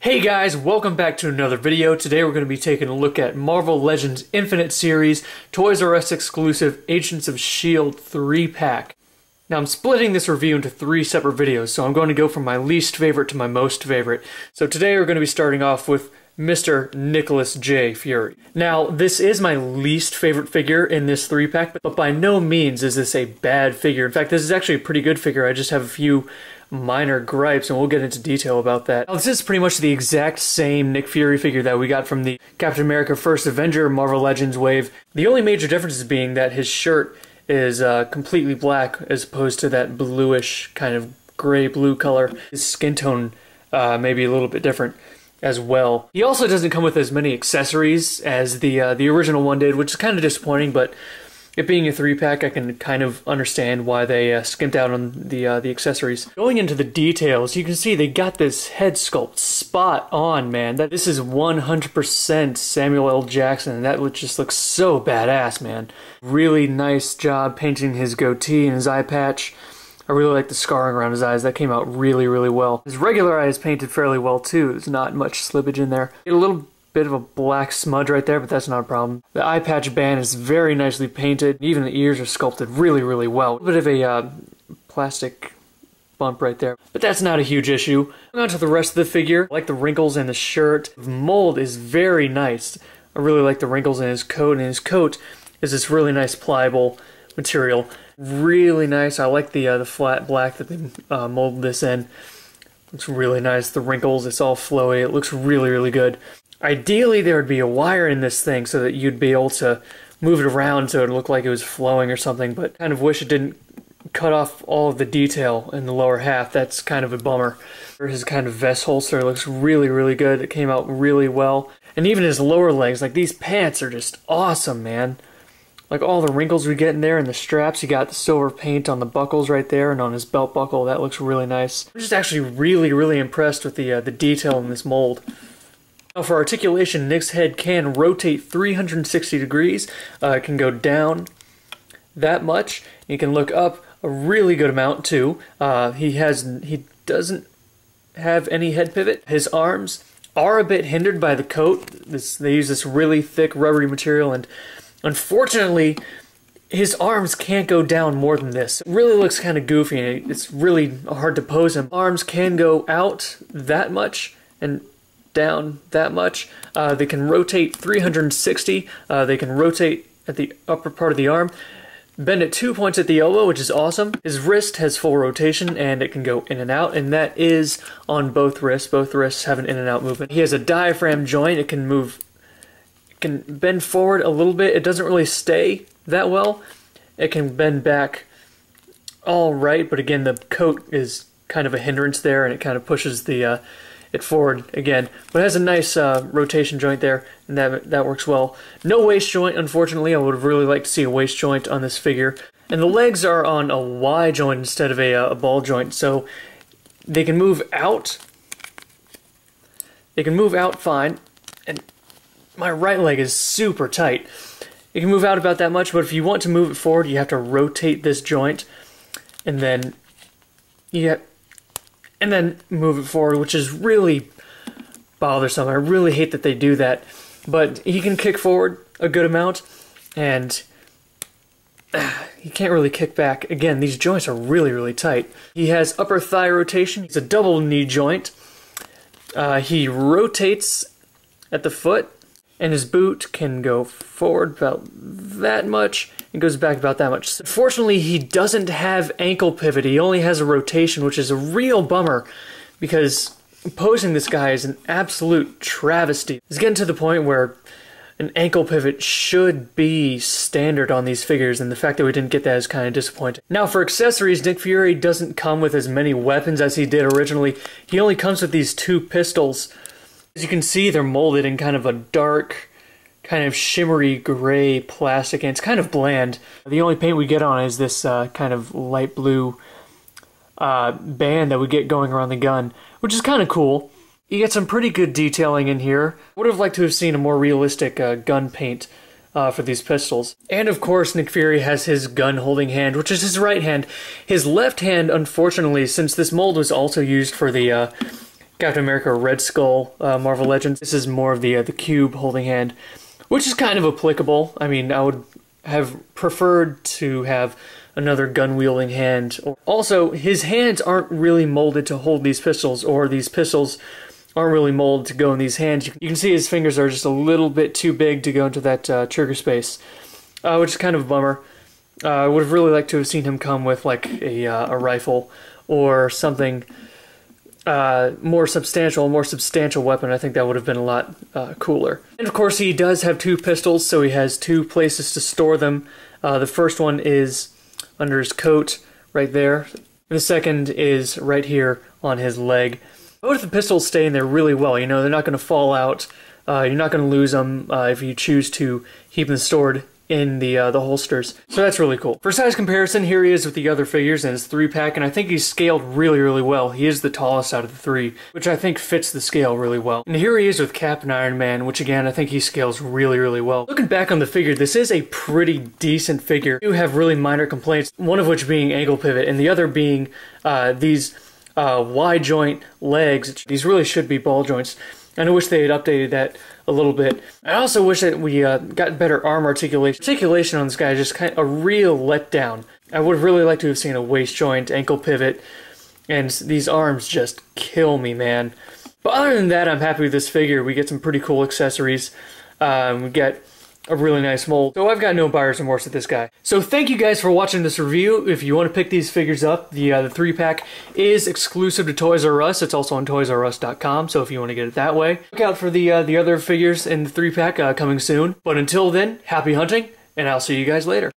Hey guys, welcome back to another video. Today we're going to be taking a look at Marvel Legends Infinite Series, Toys R Us exclusive Agents of S.H.I.E.L.D. 3-pack. Now I'm splitting this review into 3 separate videos, so I'm going to go from my least favorite to my most favorite. So today we're going to be starting off with Mr. Nicholas J. Fury. Now, this is my least favorite figure in this 3-pack, but by no means is this a bad figure. In fact, this is actually a pretty good figure. I just have a few minor gripes, and we'll get into detail about that. Now, this is pretty much the exact same Nick Fury figure that we got from the Captain America First Avenger Marvel Legends wave. The only major difference being that his shirt is completely black as opposed to that bluish kind of gray-blue color. His skin tone may be a little bit different as well. He also doesn't come with as many accessories as the original one did, which is kind of disappointing, but it being a 3-pack, I can kind of understand why they skimped out on the accessories. Going into the details, you can see they got this head sculpt spot on, man. This is 100% Samuel L. Jackson, and that just looks so badass, man. Really nice job painting his goatee and his eye patch. I really like the scarring around his eyes. That came out really, really well. His regular eye is painted fairly well, too. There's not much slippage in there. Get a little bit of a black smudge right there, but that's not a problem. The eye patch band is very nicely painted. Even the ears are sculpted really, really well. A bit of a plastic bump right there, but that's not a huge issue. On to the rest of the figure. I like the wrinkles in the shirt. The mold is very nice. I really like the wrinkles in his coat, and his coat is this really nice pliable material. Really nice. I like the flat black that they molded this in. Looks really nice. The wrinkles, it's all flowy. It looks really, really good. Ideally, there would be a wire in this thing so that you'd be able to move it around so it looked like it was flowing or something, but kind of wish it didn't cut off all of the detail in the lower half. That's kind of a bummer. His kind of vest holster looks really, really good. It came out really well. And even his lower legs, like these pants are just awesome, man. Like all the wrinkles we get in there and the straps, you got the silver paint on the buckles right there and on his belt buckle. That looks really nice. I'm just actually really, really impressed with the detail in this mold. Now for articulation, Nick's head can rotate 360 degrees. It can go down that much. You can look up a really good amount too. He doesn't have any head pivot. His arms are a bit hindered by the coat. They use this really thick rubbery material, and unfortunately, his arms can't go down more than this. It really looks kind of goofy, and it's really hard to pose him. Arms can go out that much and down that much. They can rotate 360. They can rotate at the upper part of the arm. Bend at 2 points at the elbow, which is awesome. His wrist has full rotation, and it can go in and out, and that is on both wrists. Both wrists have an in and out movement. He has a diaphragm joint. It can move. It can bend forward a little bit. It doesn't really stay that well. It can bend back all right, but again, the coat is kind of a hindrance there, and it kind of pushes it forward again. But it has a nice rotation joint there, and that works well. No waist joint, unfortunately. I would have really liked to see a waist joint on this figure. And the legs are on a Y joint instead of a ball joint, so they can move out. They can move out fine, and my right leg is super tight. It can move out about that much, but if you want to move it forward, you have to rotate this joint, and then move it forward, which is really bothersome. I really hate that they do that, but he can kick forward a good amount, and he can't really kick back. Again, these joints are really, really tight. He has upper thigh rotation. It's a double knee joint. He rotates at the foot, and his boot can go forward about that much and goes back about that much. Unfortunately, he doesn't have ankle pivot. He only has a rotation, which is a real bummer because posing this guy is an absolute travesty. It's getting to the point where an ankle pivot should be standard on these figures, and the fact that we didn't get that is kind of disappointing. Now for accessories, Nick Fury doesn't come with as many weapons as he did originally. He only comes with these 2 pistols. As you can see, they're molded in kind of a dark, kind of shimmery gray plastic, and it's kind of bland. The only paint we get on is this kind of light blue band that we get going around the gun, which is kind of cool. You get some pretty good detailing in here. Would have liked to have seen a more realistic gun paint for these pistols. And of course, Nick Fury has his gun holding hand, which is his right hand. His left hand, unfortunately, since this mold was also used for the Captain America Red Skull Marvel Legends. This is more of the cube holding hand, which is kind of applicable. I mean, I would have preferred to have another gun-wielding hand. Also, his hands aren't really molded to hold these pistols, or these pistols aren't really molded to go in these hands. You can see his fingers are just a little bit too big to go into that trigger space, which is kind of a bummer. I would have really liked to have seen him come with like a rifle or something more substantial weapon. I think that would have been a lot cooler. And of course he does have two pistols, so he has two places to store them. The first one is under his coat, right there. And the second is right here on his leg. Both the pistols stay in there really well. You know, they're not going to fall out. You're not going to lose them if you choose to keep them stored in the holsters. So that's really cool. For size comparison, here he is with the other figures in his 3-pack, and I think he's scaled really, really well. He is the tallest out of the three, which I think fits the scale really well. And here he is with Cap and Iron Man, which again, I think he scales really, really well. Looking back on the figure, this is a pretty decent figure. I do have really minor complaints, one of which being ankle pivot, and the other being these wide joint legs. These really should be ball joints, and I wish they had updated that a little bit. I also wish that we got better arm articulation. Articulation on this guy is just kind of a real letdown. I would have really liked to have seen a waist joint, ankle pivot, and these arms just kill me, man. But other than that, I'm happy with this figure. We get some pretty cool accessories. We get a really nice mold. So I've got no buyer's remorse with this guy. So thank you guys for watching this review. If you want to pick these figures up, the 3-pack is exclusive to Toys R Us. It's also on toysrus.com, so if you want to get it that way. Look out for the other figures in the 3-pack coming soon. But until then, happy hunting, and I'll see you guys later.